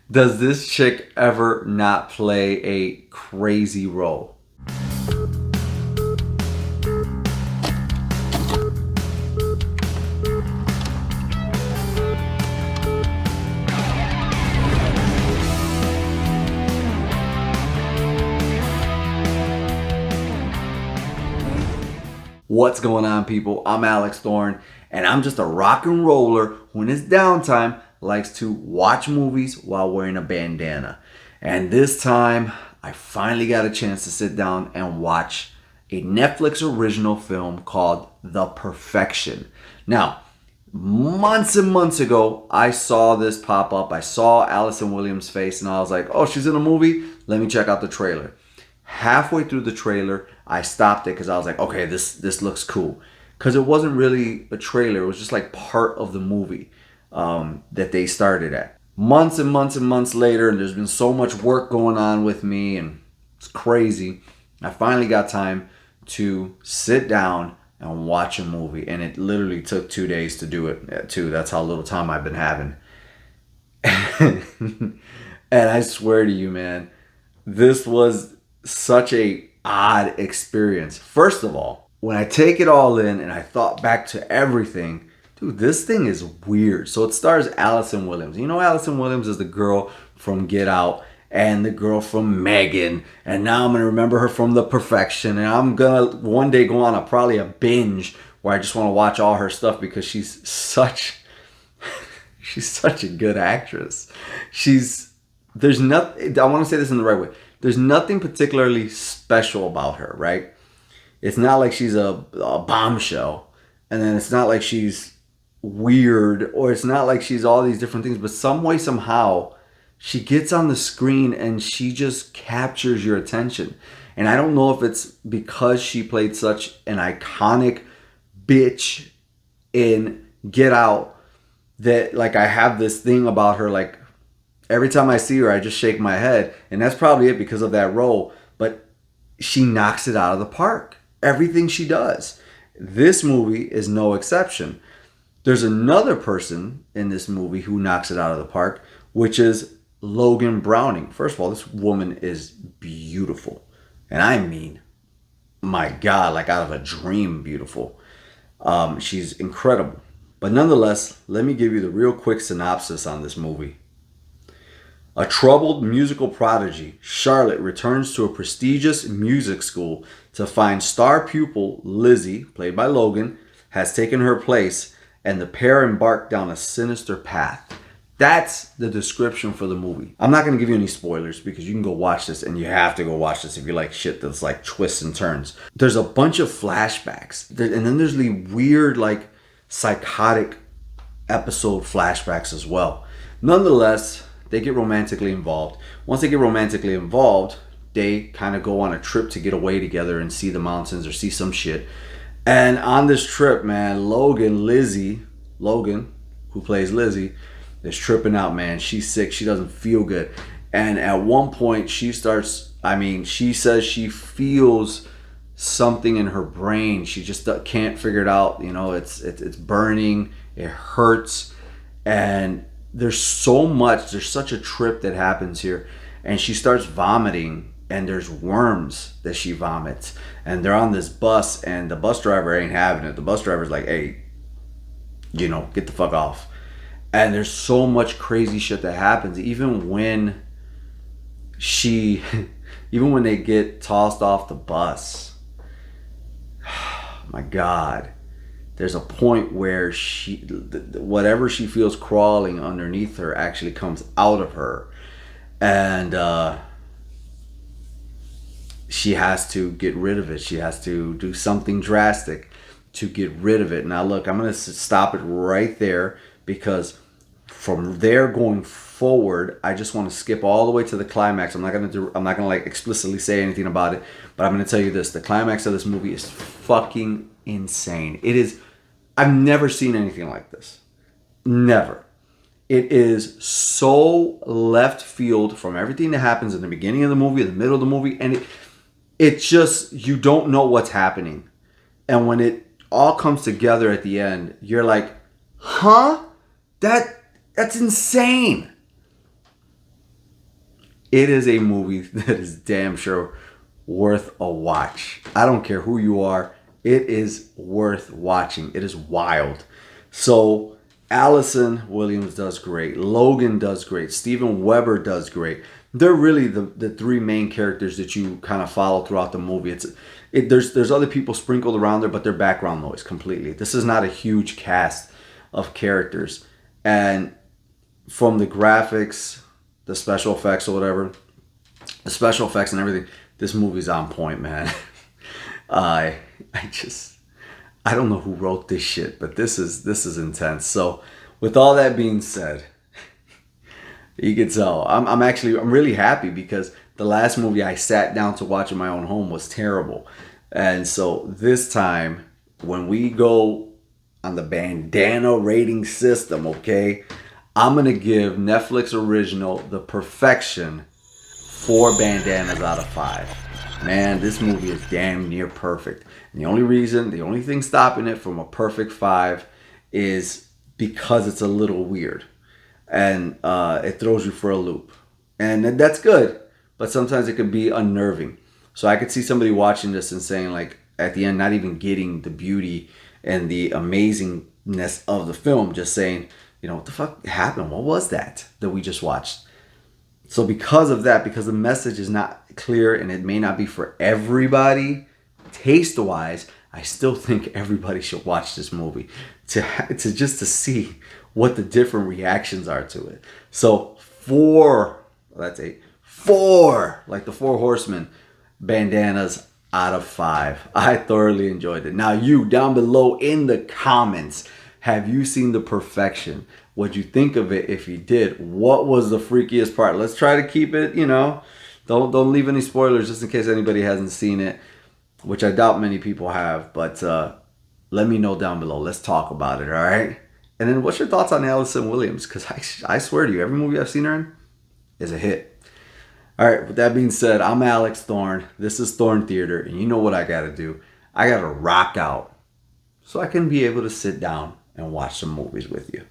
Does this chick ever not play a crazy role? What's going on, people? I'm Alex Thorn, and I'm just a rock and roller who in his downtime likes to watch movies while wearing a bandana. And this time, I finally got a chance to sit down and watch a Netflix original film called The Perfection. Now, months and months ago, I saw this pop up. I saw Allison Williams' face, and I was like, oh, she's in a movie? Let me check out the trailer. Halfway through the trailer, I stopped it because I was like, okay, this looks cool. Because it wasn't really a trailer. It was just like part of the movie that they started at. Months and months and months later, and there's been so much work going on with me, and it's crazy. I finally got time to sit down and watch a movie. And it literally took 2 days to do it, too. That's how little time I've been having. And I swear to you, man, this was such a odd experience. First of all, when I take it all in and I thought back to everything, dude, this thing is weird. So it stars Allison Williams. You know, Allison Williams is the girl from Get Out and the girl from Megan, and now I'm gonna remember her from The Perfection, and I'm gonna one day go on probably a binge where I just want to watch all her stuff because she's such a good actress. There's nothing, I want to say this in the right way. There's nothing particularly special about her, right? It's not like she's a bombshell, and then it's not like she's weird, or it's not like she's all these different things, but some way, somehow, she gets on the screen and she just captures your attention. And I don't know if it's because she played such an iconic bitch in Get Out that like I have this thing about her, like every time I see her, I just shake my head. And that's probably it because of that role. But she knocks it out of the park. Everything she does. This movie is no exception. There's another person in this movie who knocks it out of the park, which is Logan Browning. First of all, this woman is beautiful. And I mean, my God, like out of a dream beautiful. She's incredible. But nonetheless, let me give you the real quick synopsis on this movie. A troubled musical prodigy, Charlotte returns to a prestigious music school to find star pupil Lizzie, played by Logan, has taken her place, and the pair embark down a sinister path. That's the description for the movie. I'm not going to give you any spoilers because you can go watch this, and you have to go watch this if you like shit that's like twists and turns. There's a bunch of flashbacks, and then there's the weird like psychotic episode flashbacks as well. Nonetheless, they get romantically involved. Once they get romantically involved, they kind of go on a trip to get away together and see the mountains or see some shit. And on this trip, man, Logan, who plays Lizzie, is tripping out, man. She's sick. She doesn't feel good. And at one point, she says she feels something in her brain. She just can't figure it out. You know, it's burning. It hurts. And there's such a trip that happens here, and she starts vomiting, and there's worms that she vomits, and they're on this bus, and the bus driver ain't having it. The bus driver's like, hey, get the fuck off. And there's so much crazy shit that happens, even when they get tossed off the bus. My God. There's a point where whatever she feels crawling underneath her actually comes out of her. And she has to get rid of it. She has to do something drastic to get rid of it. Now, look, I'm going to stop it right there because from there going forward, I just want to skip all the way to the climax. I'm not going to like explicitly say anything about it, but I'm going to tell you this. The climax of this movie is fucking insane. It is. I've never seen anything like this. Never. It is so left field from everything that happens in the beginning of the movie, in the middle of the movie, and it just, you don't know what's happening. And when it all comes together at the end, you're like, huh? That's insane. it is a movie that is damn sure worth a watch. I don't care who you are. It is worth watching. It is wild. So Allison Williams does great. Logan does great. Steven Weber does great. They're really the three main characters that you kind of follow throughout the movie. There's other people sprinkled around there, but they're background noise completely. This is not a huge cast of characters. And from the graphics, the special effects or whatever, the special effects and everything, this movie's on point, man. I I don't know who wrote this shit, but this is intense. So with all that being said, you can tell I'm really happy because the last movie I sat down to watch in my own home was terrible. And so this time when we go on the bandana rating system, okay, I'm gonna give Netflix original The Perfection 4 bandanas out of 5. Man, this movie is damn near perfect. And the only thing stopping it from a perfect 5 is because it's a little weird. And it throws you for a loop. And that's good, but sometimes it can be unnerving. So I could see somebody watching this and saying, like, at the end, not even getting the beauty and the amazingness of the film, just saying, you know, what the fuck happened? What was that we just watched? So because of that, because the message is not clear and it may not be for everybody, taste-wise, I still think everybody should watch this movie to see what the different reactions are to it. So 4, like the 4 horsemen, bandanas out of 5. I thoroughly enjoyed it. Now you down below in the comments, have you seen The Perfection? What'd you think of it? If you did, what was the freakiest part? Let's try to keep it, you know, don't leave any spoilers just in case anybody hasn't seen it, which I doubt many people have, but let me know down below. Let's talk about it, all right? And then what's your thoughts on Allison Williams? Because I swear to you, every movie I've seen her in is a hit. All right, with that being said, I'm Alex Thorn. This is Thorn Theater, and you know what I got to do. I got to rock out so I can be able to sit down and watch some movies with you.